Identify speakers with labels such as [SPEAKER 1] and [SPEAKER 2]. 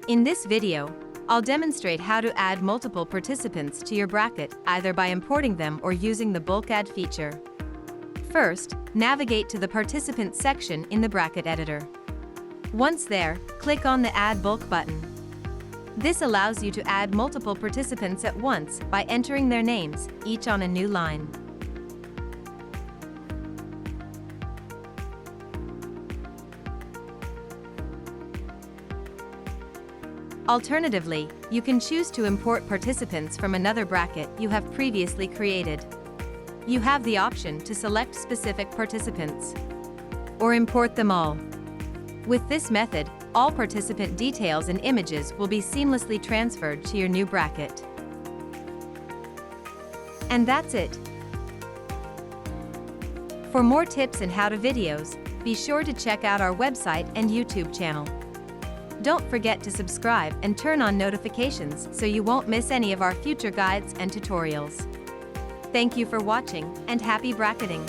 [SPEAKER 1] In this video, I'll demonstrate how to add multiple participants to your bracket, either by importing them or using the bulk add feature. First, navigate to the Participants section in the bracket editor. Once there, click on the Add Bulk button. This allows you to add multiple participants at once by entering their names, each on a new line. Alternatively, you can choose to import participants from another bracket you have previously created. You have the option to select specific participants or import them all. With this method, all participant details and images will be seamlessly transferred to your new bracket. And that's it. For more tips and how-to videos, be sure to check out our website and YouTube channel. Don't forget to subscribe and turn on notifications so you won't miss any of our future guides and tutorials. Thank you for watching, and happy bracketing!